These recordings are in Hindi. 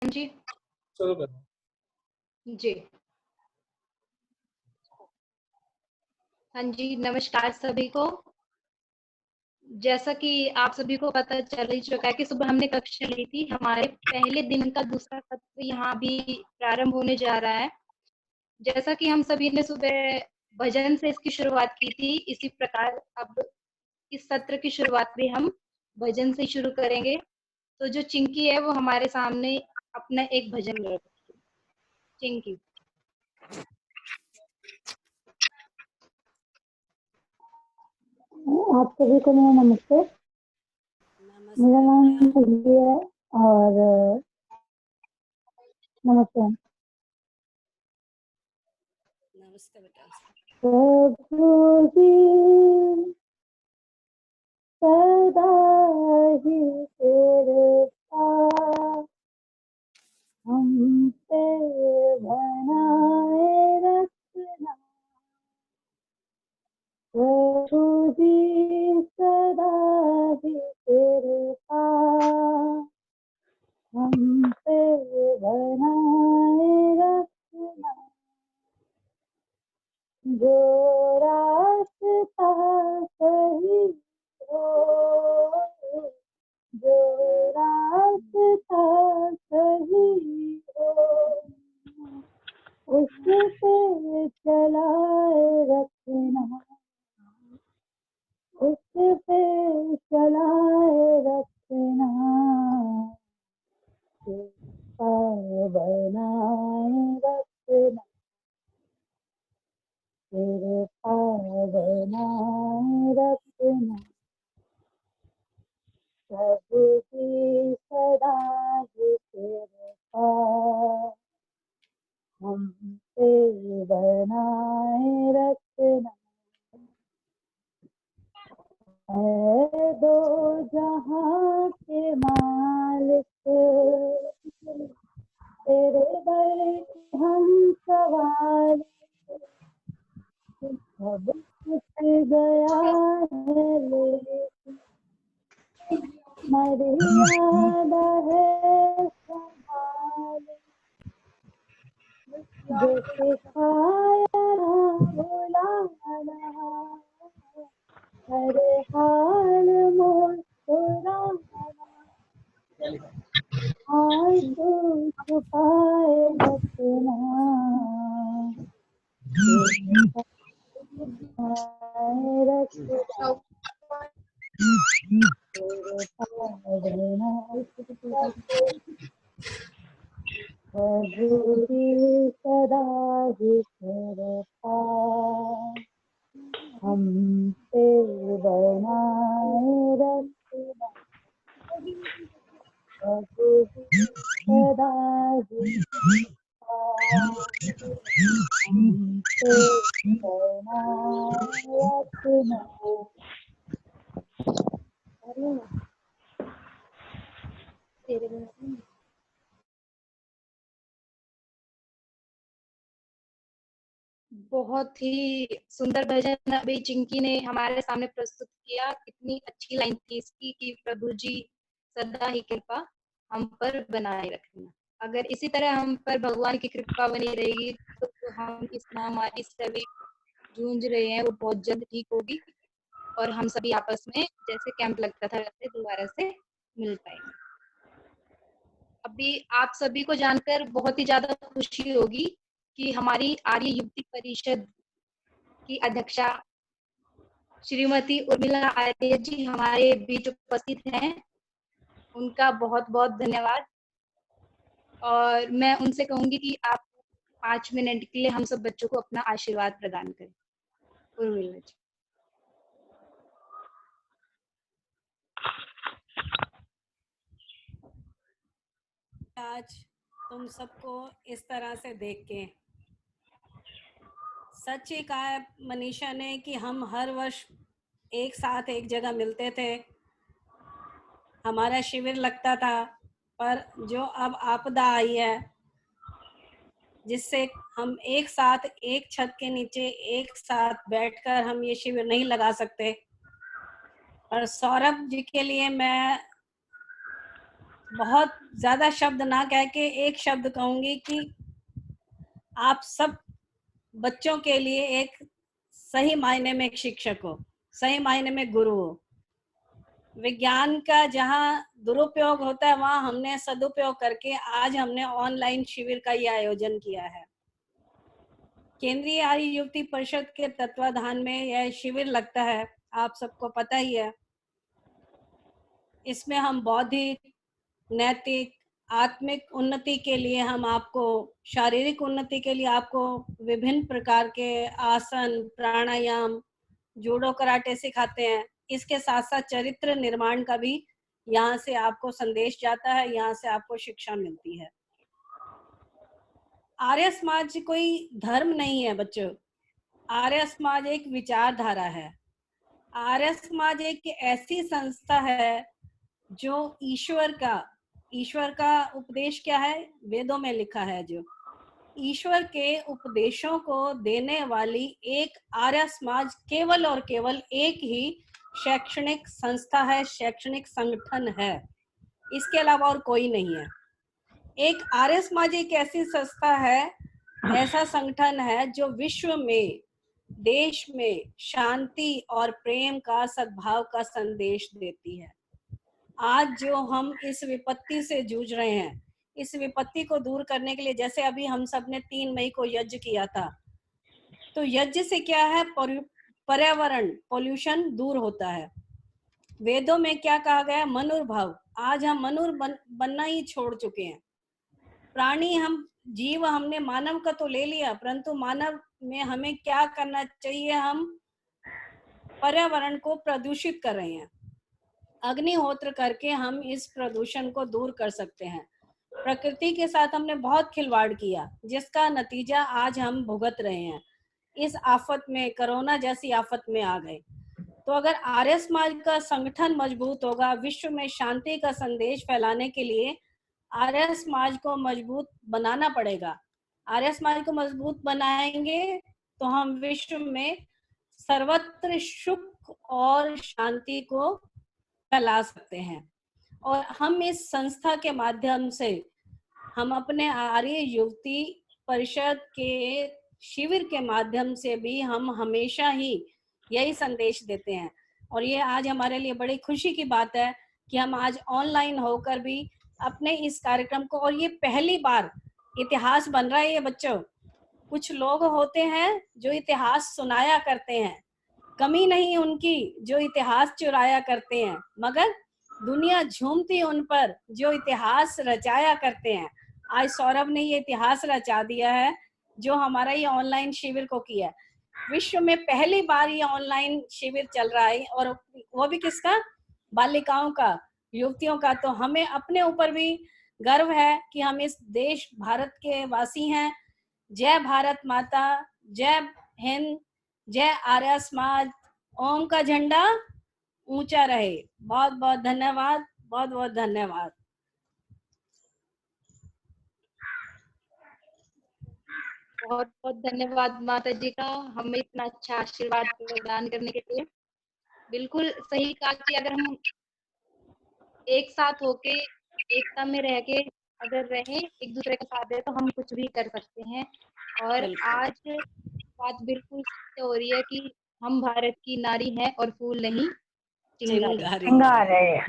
जी। शुरू करो। जी। हाँ जी, नमस्कार सभी को। जैसा कि आप सभी को पता चल ही चुका है कि सुबह हमने कक्षा ली थी। हमारे पहले दिन का दूसरा सत्र यहाँ भी प्रारंभ होने जा रहा है। जैसा कि हम सभी ने सुबह भजन से इसकी शुरुआत की थी, इसी प्रकार अब इस सत्र की शुरुआत भी हम भजन से शुरू करेंगे। तो जो चिंकी है वो हमारे सामने अपना एक भजन गाएगी। चिंकी। आप सभी को मेरा नमस्ते। मेरा नाम चिंकी है और नमस्ते। नमस्ते बेटा। प्रभु जी सदा ही कृपा हम पे बनाए रखना। प्रभु जी सदा ही कृपा हम पे बनाए रखना। जो रास्ता सही हो, जो रास्ता सही हो, उस पे चलाए रखना, उस पे चलाए रखना। कृपा बनाए रखना, कृपा बनाए रखना। प्रभु की सदा ही कृपा हम पे बनाए रखना। है दो जहां के मालिक, तेरे दर हम सवाल, सब कुछ गया है लेकिन मर्यादा है संभाल। जो सिखाया बुलाना, हर हाल मुस्कुराना, आंसू छुपाए रखना। छुपाए रखना, प्रभु की सदा ही कृपा हम पे बनाए रखना। प्रभु की सदा ही कृपा हम पे बनाए रखना। बहुत ही सुंदर भजन अभी चिंकी ने हमारे सामने प्रस्तुत किया। कितनी अच्छी लाइन थी इसकी कि प्रभु जी सदा ही कृपा हम पर बनाए रखना। अगर इसी तरह हम पर भगवान की कृपा बनी रहेगी तो हम इस महामारी से अभी जूझ रहे हैं वो बहुत जल्द ठीक होगी और हम सभी आपस में जैसे कैंप लगता था वैसे दोबारा से मिल पाएंगे। अभी आप सभी को जानकर बहुत ही ज्यादा खुशी होगी कि हमारी आर्य युवती परिषद की अध्यक्षा श्रीमती उर्मिला आर्य जी हमारे बीच उपस्थित हैं। उनका बहुत बहुत धन्यवाद और मैं उनसे कहूंगी कि आप 5 मिनट के लिए हम सब बच्चों को अपना आशीर्वाद प्रदान करें। उर्मिला जी। आज तुम सबको इस तरह से देख के सच ही कहा है मनीषा ने कि हम हर वर्ष एक साथ एक जगह मिलते थे, हमारा शिविर लगता था, पर जो अब आपदा आई है जिससे हम एक साथ एक छत के नीचे एक साथ बैठकर हम ये शिविर नहीं लगा सकते। और सौरभ जी के लिए मैं बहुत ज्यादा शब्द ना कह के एक शब्द कहूंगी कि आप सब बच्चों के लिए एक सही मायने में एक शिक्षक हो, सही मायने में गुरु हो। विज्ञान का जहाँ दुरुपयोग होता है वहाँ हमने सदुपयोग करके आज हमने ऑनलाइन शिविर का ये आयोजन किया है। केंद्रीय आर्य युवती परिषद के तत्वाधान में यह शिविर लगता है, आप सबको पता ही है। इसमें हम बौद्धिक, नैतिक, आत्मिक उन्नति के लिए हम आपको, शारीरिक उन्नति के लिए आपको विभिन्न प्रकार के आसन, प्राणायाम, जूडो, कराटे सिखाते हैं। इसके साथ साथ चरित्र निर्माण का भी यहाँ से आपको संदेश जाता है, यहाँ से आपको शिक्षा मिलती है। आर्य समाज कोई धर्म नहीं है बच्चों, आर्य समाज एक विचारधारा है। आर्य समाज एक ऐसी संस्था है जो ईश्वर का उपदेश क्या है, वेदों में लिखा है, जो ईश्वर के उपदेशों को देने वाली एक आर्य समाज केवल और केवल एक ही शैक्षणिक संस्था है, शैक्षणिक संगठन है, इसके अलावा और कोई नहीं है। एक आर्य समाज एक ऐसी संस्था है, ऐसा संगठन है जो विश्व में, देश में शांति और प्रेम का, सद्भाव का संदेश देती है। आज जो हम इस विपत्ति से जूझ रहे हैं, इस विपत्ति को दूर करने के लिए, जैसे अभी हम सब ने 3 मई को यज्ञ किया था, तो यज्ञ से क्या है, पर्यावरण, पोल्यूशन दूर होता है। वेदों में क्या कहा गया है, मनुर्भाव। आज हम मनुर बनना ही छोड़ चुके हैं। प्राणी, हम जीव, हमने मानव का तो ले लिया, परंतु मानव में हमें क्या करना चाहिए, हम पर्यावरण को प्रदूषित कर रहे हैं। अग्निहोत्र करके हम इस प्रदूषण को दूर कर सकते हैं। प्रकृति के साथ हमने बहुत खिलवाड़ किया, जिसका नतीजा आज हम भुगत रहे हैं। इस आफत में, कोरोना जैसी आफत में आ गए। तो अगर आर्य समाज का संगठन मजबूत होगा, विश्व में शांति का संदेश फैलाने के लिए आर्य समाज को मजबूत बनाना पड़ेगा। आर्य समाज को मजबूत बनाएंगे तो हम विश्व में सर्वत्र सुख और शांति को फैला सकते हैं। और हम इस संस्था के माध्यम से, हम अपने आर्य युवती परिषद के शिविर के माध्यम से भी हम हमेशा ही यही संदेश देते हैं। और ये आज हमारे लिए बड़ी खुशी की बात है कि हम आज ऑनलाइन होकर भी अपने इस कार्यक्रम को, और ये पहली बार इतिहास बन रहा है ये बच्चों। कुछ लोग होते हैं जो इतिहास सुनाया करते हैं, कमी नहीं उनकी जो इतिहास चुराया करते हैं, मगर दुनिया झूमती उन पर जो इतिहास रचाया करते हैं। आज सौरभ ने ये इतिहास रचा दिया है जो हमारा ये ऑनलाइन शिविर को किया है। विश्व में पहली बार ये ऑनलाइन शिविर चल रहा है, और वो भी किसका, बालिकाओं का, युवतियों का। तो हमें अपने ऊपर भी गर्व है कि हम इस देश भारत के वासी हैं। जय भारत माता, जय हिंद, जय आर्य समाज। ओम का झंडा ऊंचा रहे। बहुत बहुत धन्यवाद, बहुत बहुत धन्यवाद। बहुत बहुत धन्यवाद माता जी का, हमें इतना अच्छा आशीर्वाद प्रदान करने के लिए। बिल्कुल सही कहा कि अगर हम एक साथ होके, एकता में रह के अगर रहें, एक दूसरे का साथ दे, तो हम कुछ भी कर सकते हैं। और आज बात बिल्कुल सत्य हो रही है कि हम भारत की नारी हैं और फूल नहीं चिंगारे।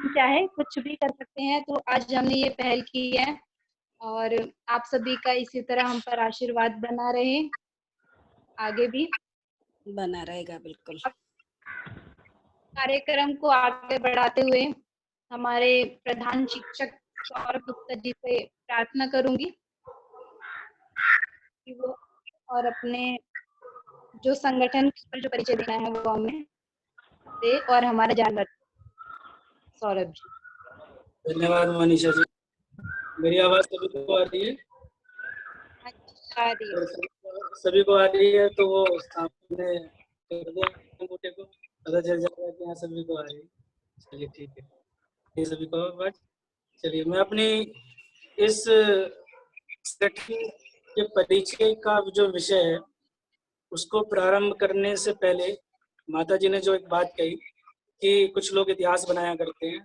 चाहे कुछ भी कर सकते हैं। तो आज हमने ये पहल की है, और आप सभी का इसी तरह हम पर आशीर्वाद बना रहे, आगे भी बना रहेगा। बिल्कुल। कार्यक्रम को आगे बढ़ाते हुए हमारे प्रधान शिक्षक सौरभ गुप्ता जी से प्रार्थना करूंगी कि वो और अपने जो संगठन पर जो परिचय देना है वो हमें दे, और हमारा जानवर सौरभ जी। धन्यवाद मनीषा जी। मेरी आवाज सभी को आ रही है? सभी को आ रही है तो वो सामने कर दो अंगूठे को, पता चल जाएगा कि यहाँ सभी को आ रही है। चलिए ठीक है, ये सभी को बात। चलिए, मैं अपनी इस संगठन के परिचय का जो विषय है उसको प्रारंभ करने से पहले माता जी ने जो एक बात कही कि कुछ लोग इतिहास बनाया करते हैं,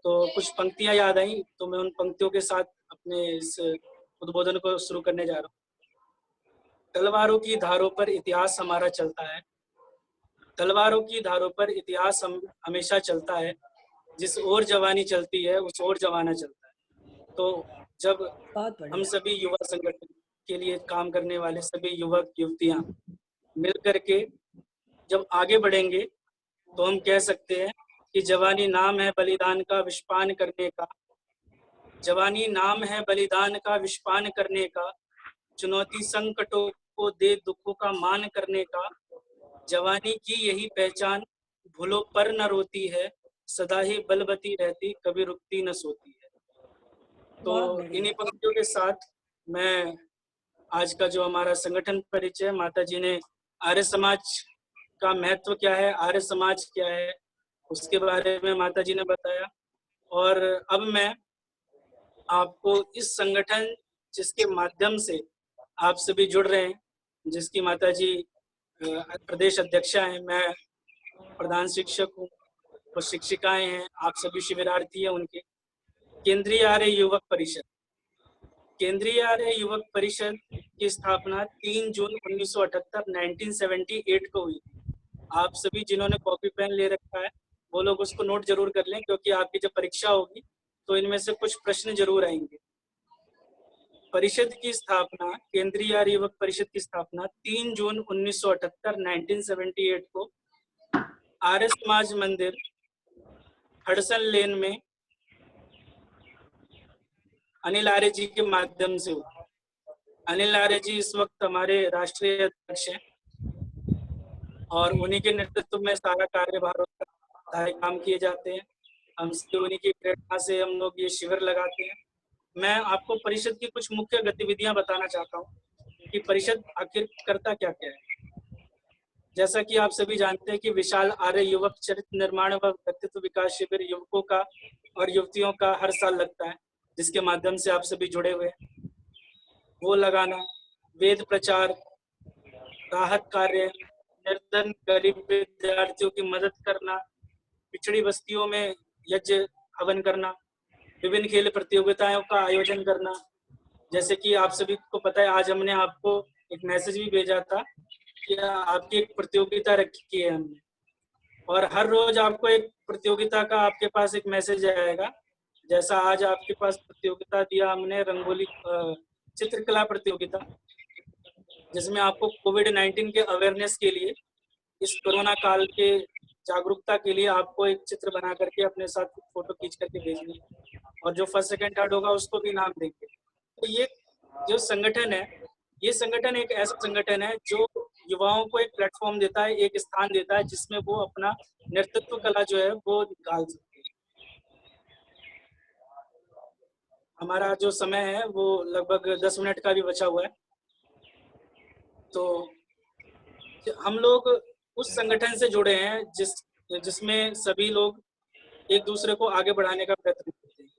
तो कुछ पंक्तियां याद आई, तो मैं उन पंक्तियों के साथ अपने इस उद्बोधन को शुरू करने जा रहा हूँ। तलवारों की धारों पर इतिहास हमारा चलता है, तलवारों की धारों पर इतिहास हमेशा चलता है, जिस ओर जवानी चलती है उस ओर जमाना चलता है। तो जब बहुत हम बढ़िया। सभी युवा संगठन के लिए काम करने वाले सभी युवक युवतियां मिल करके जब आगे बढ़ेंगे तो हम कह सकते हैं कि जवानी नाम है बलिदान का विषपान करने का, जवानी नाम है बलिदान का विषपान करने का, चुनौती संकटों को दे दुखों का मान करने का, जवानी की यही पहचान भूलो पर न रोती है, सदा ही बलवती रहती कभी रुकती न सोती है। तो इन्हीं पंक्तियों के साथ मैं आज का जो हमारा संगठन परिचय, माता जी ने आर्य समाज का महत्व क्या है, आर्य समाज क्या है, उसके बारे में माता जी ने बताया। और अब मैं आपको इस संगठन जिसके माध्यम से आप सभी जुड़ रहे हैं, जिसकी माता जी प्रदेश अध्यक्षा हैं, मैं प्रधान शिक्षक हूँ और शिक्षिकाएं हैं, आप सभी शिविरार्थी हैं उनके। केंद्रीय आर्य युवक परिषद, केंद्रीय आर्य युवक परिषद की स्थापना 3 जून 1978 को हुई थी। आप सभी जिन्होंने कॉपी पेन ले रखा है वो लोग उसको नोट जरूर कर लें, क्योंकि आपकी जब परीक्षा होगी तो इनमें से कुछ प्रश्न जरूर आएंगे। परिषद की स्थापना, केंद्रीय आर्य युवक परिषद की स्थापना 3 जून 1978 को आर्य समाज मंदिर हडसन लेन में अनिल आर्य जी के माध्यम से हुई। अनिल आर्य जी इस वक्त हमारे राष्ट्रीय अध्यक्ष हैं और उन्हीं के नेतृत्व में सारा कार्यभार होता है, सारे काम किए जाते हैं। हम उन्हीं की प्रेरणा से हम लोग ये शिविर लगाते हैं। मैं आपको परिषद की कुछ मुख्य गतिविधियां बताना चाहता हूँ कि परिषद आखिर करता क्या क्या है। जैसा कि आप सभी जानते हैं कि विशाल आर्य युवक चरित्र निर्माण व व्यक्तित्व विकास शिविर युवकों का और युवतियों का हर साल लगता है, जिसके माध्यम से आप सभी जुड़े हुए हैं। वो लगाना, वेद प्रचार, राहत कार्य, निर्धन गरीब विद्यार्थियों की मदद करना, पिछड़ी बस्तियों में यज्ञ हवन करना, विभिन्न खेल प्रतियोगिताओं का आयोजन करना। जैसे कि आप सभी को पता है, आज हमने आपको एक मैसेज भी भेजा था कि आपकी एक प्रतियोगिता रखी है हमने, और हर रोज आपको एक प्रतियोगिता का आपके पास एक मैसेज आएगा। जैसा आज आपके पास प्रतियोगिता दिया हमने, रंगोली चित्रकला प्रतियोगिता, जिसमें आपको कोविड-19 के अवेयरनेस के लिए, इस कोरोना काल के जागरूकता के लिए आपको एक चित्र बना करके अपने साथ फोटो खींच करके भेजनी है, और जो फर्स्ट सेकंड थर्ड होगा उसको भी इनाम देंगे। तो ये जो संगठन है, ये संगठन एक ऐसा संगठन है जो युवाओं को एक प्लेटफॉर्म देता है, एक स्थान देता है जिसमें वो अपना नेतृत्व कला जो है वो निकाल सकते हैं। हमारा जो समय है वो लगभग 10 मिनट का भी बचा हुआ है। तो हम लोग उस संगठन से जुड़े हैं जिसमें सभी लोग एक दूसरे को आगे बढ़ाने का प्रयत्न करते हैं।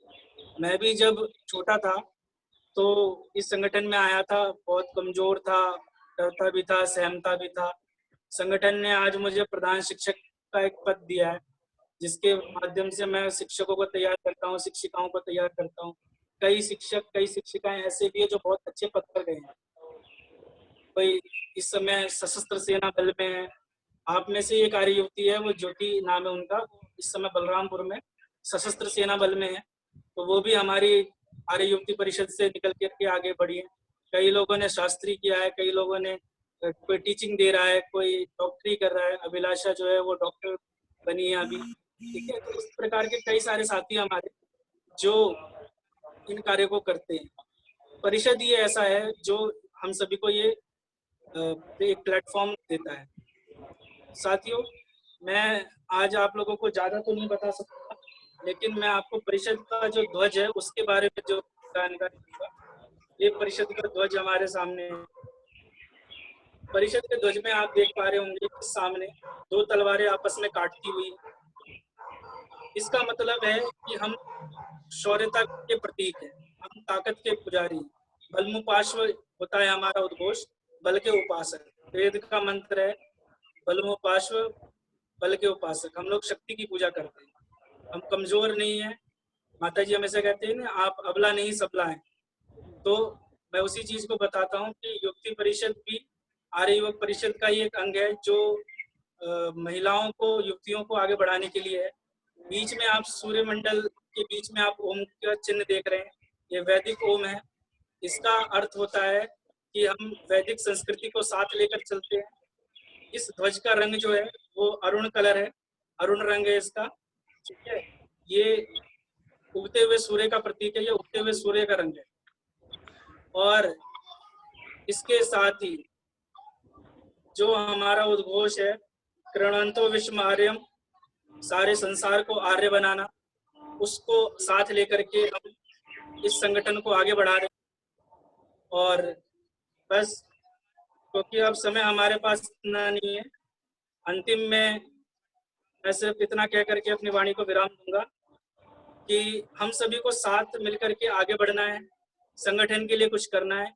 मैं भी जब छोटा था तो इस संगठन में आया था, बहुत कमजोर था, डरता भी था, सहमता भी था। संगठन ने आज मुझे प्रधान शिक्षक का एक पद दिया है, जिसके माध्यम से मैं शिक्षकों को तैयार करता हूँ, शिक्षिकाओं को तैयार करता हूँ। कई शिक्षक, कई शिक्षिकाएं ऐसे भी है जो बहुत अच्छे पद पर गए हैं। कोई इस समय सशस्त्र सेना बल में है। आप में से एक आर्य युवती है, वो ज्योति नाम है उनका, इस समय बलरामपुर में सशस्त्र सेना बल में है। तो वो भी हमारी आर्य युवती परिषद से निकल करके आगे बढ़ी है। कई लोगों ने शास्त्री किया है, कई लोगों ने कोई टीचिंग दे रहा है, कोई डॉक्टरी कर रहा है। अभिलाषा जो है वो डॉक्टर बनी है अभी, ठीक है। तो इस प्रकार के कई सारे साथी हमारे जो इन कार्यों को करते हैं। परिषद ये ऐसा है जो हम सभी को ये एक प्लेटफॉर्म देता है। साथियों, मैं आज आप लोगों को ज्यादा तो नहीं बता सकता, लेकिन मैं आपको परिषद का जो ध्वज है उसके बारे में जो जानकारी दूंगा। ये परिषद का ध्वज हमारे सामने है। परिषद के ध्वज में आप देख पा रहे होंगे कि सामने 2 तलवारें आपस में काटती हुई। इसका मतलब है कि हम शौर्यता के प्रतीक हैं, हम ताकत के पुजारी। बलमुपाश्व होता है हमारा उद्घोष, बल के उपासक। वेद का मंत्र है बलमुपाश्व, बल के उपासक। हम लोग शक्ति की पूजा करते हैं, हम कमजोर नहीं है, माता जी हमेशा कहते हैं ना, आप अबला नहीं सबला है। तो मैं उसी चीज को बताता हूँ कि युक्ति परिषद भी आर्य युवक परिषद का ही एक अंग है, जो महिलाओं को, युक्तियों को आगे बढ़ाने के लिए है। बीच में आप सूर्यमंडल के बीच में आप ओम का चिन्ह देख रहे हैं, ये वैदिक ओम है। इसका अर्थ होता है कि हम वैदिक संस्कृति को साथ लेकर चलते हैं। इस ध्वज का रंग जो है वो अरुण कलर है, अरुण रंग है इसका, ठीक है। ये उगते हुए सूर्य का प्रतीक है, ये उगते हुए सूर्य का रंग है। और इसके साथ ही जो हमारा उद्घोष है, कृणवंतो विश्व आर्यम, सारे संसार को आर्य बनाना, उसको साथ लेकर के हम इस संगठन को आगे बढ़ा रहे हैं। और बस, क्योंकि अब समय हमारे पास इतना नहीं है, अंतिम में मैं सिर्फ इतना कह करके अपनी वाणी को विराम दूंगा कि हम सभी को साथ मिलकर के आगे बढ़ना है, संगठन के लिए कुछ करना है,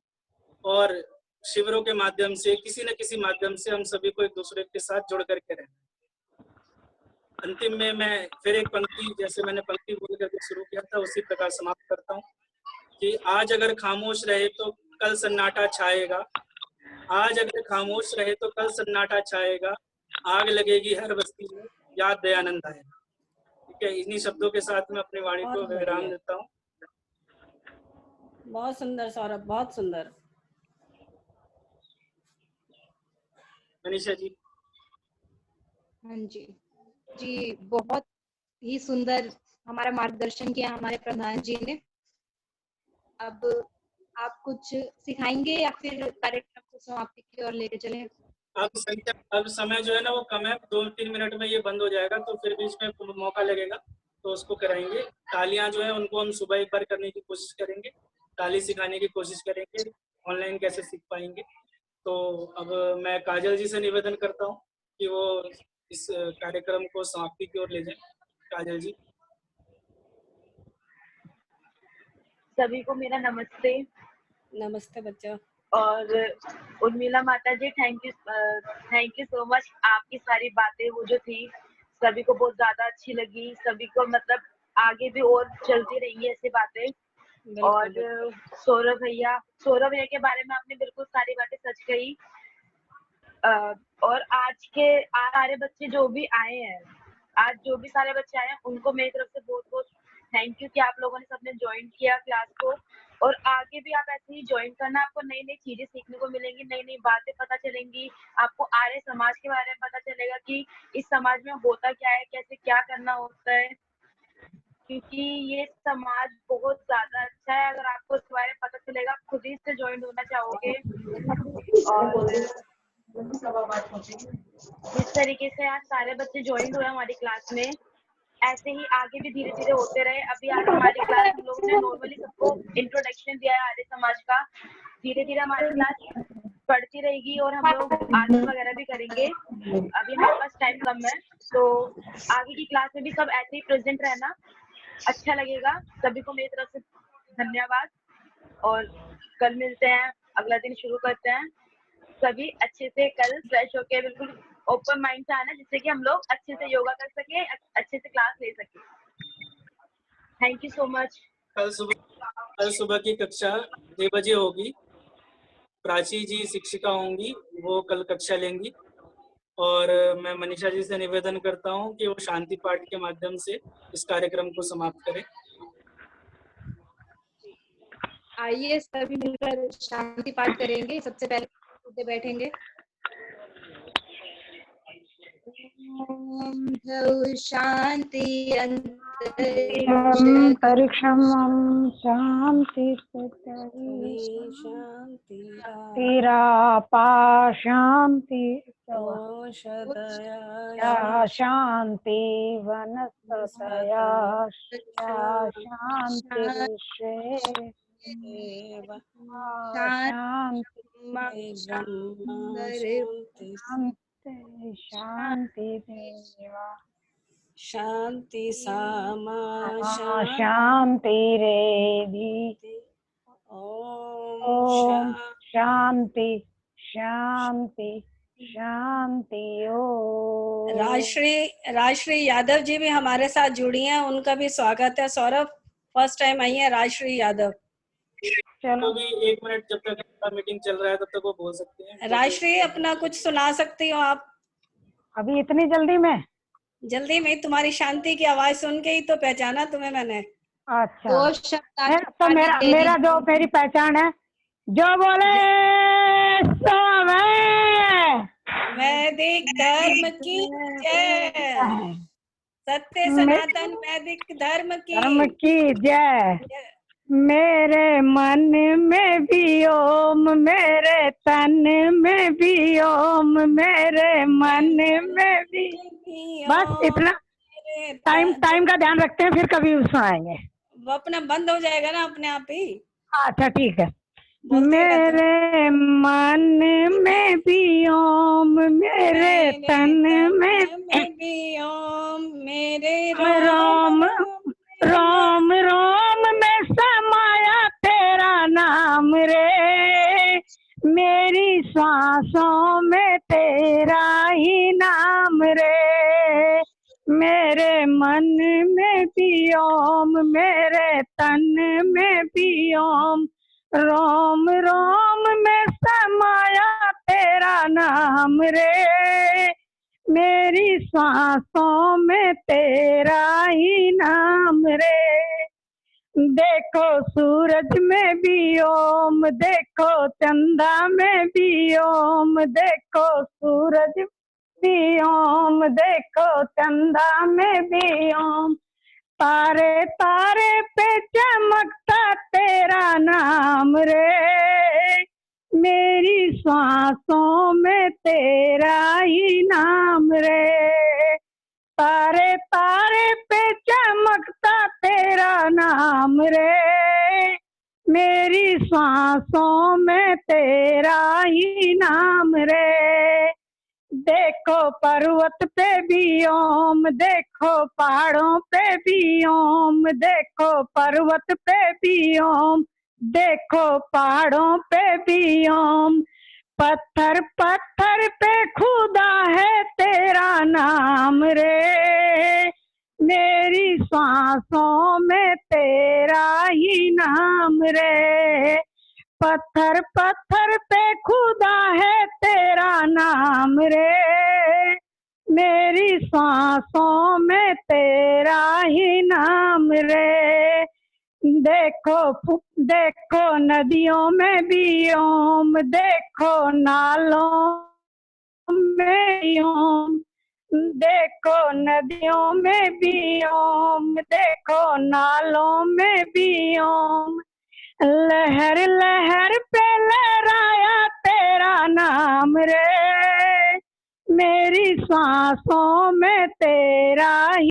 और शिविरों के माध्यम से, किसी न किसी माध्यम से हम सभी को एक दूसरे के साथ जुड़ करके रहना है। अंतिम में मैं फिर एक पंक्ति, जैसे मैंने पंक्ति बोल करके शुरू किया था, उसी प्रकार समाप्त करता हूँ कि आज अगर खामोश रहे तो कल सन्नाटा छाएगा, आज अगर खामोश रहे तो कल सन्नाटा छाएगा, आग लगेगी हर बस्ती में, याद दयानंद आएगा। ठीक है, इन्हीं शब्दों के साथ मैं अपनी वाणी को विराम देता हूँ। बहुत सुंदर सौरभ, बहुत सुंदर। मनीषा जी। हाँ जी जी, बहुत ही सुंदर हमारा मार्गदर्शन किया हमारे प्रधान जी ने। अब आप कुछ सिखाएंगे या फिर कार्यक्रम को समाप्ति की ओर लेके चलें? अब समय जो है ना वो कम है, 2-3 मिनट में ये बंद हो जाएगा, तो फिर बीच में मौका लगेगा तो उसको कराएंगे। तालियां जो है उनको हम सुबह एक बार करने की कोशिश करेंगे, ताली सिखाने की कोशिश करेंगे, ऑनलाइन कैसे सीख पाएंगे। तो अब मैं काजल जी से निवेदन करता हूँ कि वो इस कार्यक्रम को समाप्ति की ओर ले जाए। काजल जी। सभी को मेरा नमस्ते। नमस्ते बच्चों। और उर्मिला माता जी, थैंक यू सो मच। आपकी सारी बातें वो जो थी सभी को बहुत ज्यादा अच्छी लगी, सभी को मतलब आगे भी और चलती रहेंगी ऐसी बातें। और सौरभ भैया के बारे में आपने बिल्कुल सारी बातें सच कही। और आज सारे बच्चे जो भी आए हैं, आज जो भी सारे बच्चे आए हैं, उनको मेरी तरफ से बहुत बहुत थैंक यू कि आप लोगों ने सबने ज्वाइन किया क्लास को। और आगे भी आप ऐसे ही ज्वाइन करना, आपको नई नई चीजें सीखने को मिलेंगी, नई नई बातें पता चलेंगी, आपको आर्य समाज के बारे में पता चलेगा कि इस समाज में होता क्या है, कैसे क्या करना होता है, क्योंकि ये समाज बहुत ज्यादा अच्छा है। अगर आपको इसके बारे में पता चलेगा, खुद ही से ज्वाइन होना चाहोगे। और इस तरीके से आज सारे बच्चे ज्वाइन हुए हमारी क्लास में, ऐसे ही आगे भी धीरे धीरे होते रहे। अभी आज हमारी क्लास हम लोगों ने नॉर्मली सबको इंट्रोडक्शन दिया है आर्य समाज का, धीरे धीरे हमारी क्लास बढ़ती रहेगी और हम लोग आर्ट वगैरह भी करेंगे। अभी हमारे पास टाइम कम है, तो आगे की क्लास में भी सब ऐसे ही प्रेजेंट रहना, अच्छा लगेगा। सभी को मेरी तरफ से धन्यवाद, और कल मिलते हैं, अगला दिन शुरू करते हैं। सभी अच्छे से कल फ्रेश होके बिल्कुल ओपन माइंड से आना, जिससे कि हम लोग अच्छे से योगा कर सके, अच्छे से क्लास ले सके। Thank you so much. कल सुबह की कक्षा 6 बजे होगी। प्राची जी शिक्षिका होंगी, वो कल कक्षा लेंगी। और मैं मनीषा जी से निवेदन करता हूँ कि वो शांति पाठ के माध्यम से इस कार्यक्रम को समाप्त करें। आइए सभी मिलकर शांति पाठ करेंगे। सबसे पहले बैठेंगे। ओम शांति अंतरिक्षम शांति तिरापा शांति शांति वनस्पतया शांति शांति देवा शांति सामा शांति रेधि ओम शांति शांति शांति। राजश्री यादव जी भी हमारे साथ जुड़ी हैं, उनका भी स्वागत है। सौरभ। फर्स्ट टाइम आई है राजश्री यादव। चलो तो भी 1 मिनट जब तक मीटिंग चल रहा है तब तक वो बोल सकते हैं। राजश्री अपना कुछ सुना सकती हो आप? अभी इतनी जल्दी में? जल्दी में, तुम्हारी शांति की आवाज सुन के ही तो पहचाना तुम्हें मैंने। अच्छा 2 शब्द है, आगे तो बढ़ा दे मेरा दीजिए। जो मेरी पहचान है, जो बोले सो मैं। वैदिक धर्म की जय। सत्य सनातन वैदिक धर्म धर्म की की जय। मेरे मन में भी ओम, मेरे तन में भी ओम, मेरे मन में भी। बस इतना। टाइम का ध्यान रखते हैं, फिर कभी सुनाएंगे। वो अपना बंद हो जाएगा ना अपने आप ही। अच्छा ठीक है। बोलते रहते हो। मेरे मन में भी ओम, मेरे तन में भी ओम, मेरे राम राम राम में समाया तेरा नाम रे। मेरी सांसों में तेरा ही नाम रे। मेरे मन में भी ओम, मेरे तन में भी ओम, रोम रोम में समाया तेरा नाम रे। मेरी सांसों में तेरा ही नाम रे। देखो सूरज में भी ओम, देखो चंदा में भी ओम, देखो सूरज भी ओम, देखो चंदा में भी ओम, तारे तारे पे चमकता तेरा नाम रे। मेरी सांसों में तेरा ही नाम रे। तारे तारे पे चमकता तेरा नाम रे। मेरी सांसों में तेरा ही नाम रे। देखो पर्वत पे भी ओम, देखो पहाड़ों पे भी ओम, देखो पर्वत पे भी ओम, देखो पहाड़ों पे भी ओम, पत्थर पत्थर पे खुदा है तेरा नाम रे। मेरी सांसों में तेरा ही नाम रे। पत्थर पत्थर पे खुदा है तेरा नाम रे। मेरी सांसों में तेरा ही नाम रे। देखो नदियों में भी ओम, देखो नालों में भी ओम, देखो नदियों में भी ओम, देखो नालों में भी ओम, लहर लहर पे लहराया तेरा नाम रे। मेरी सांसों में तेरा ही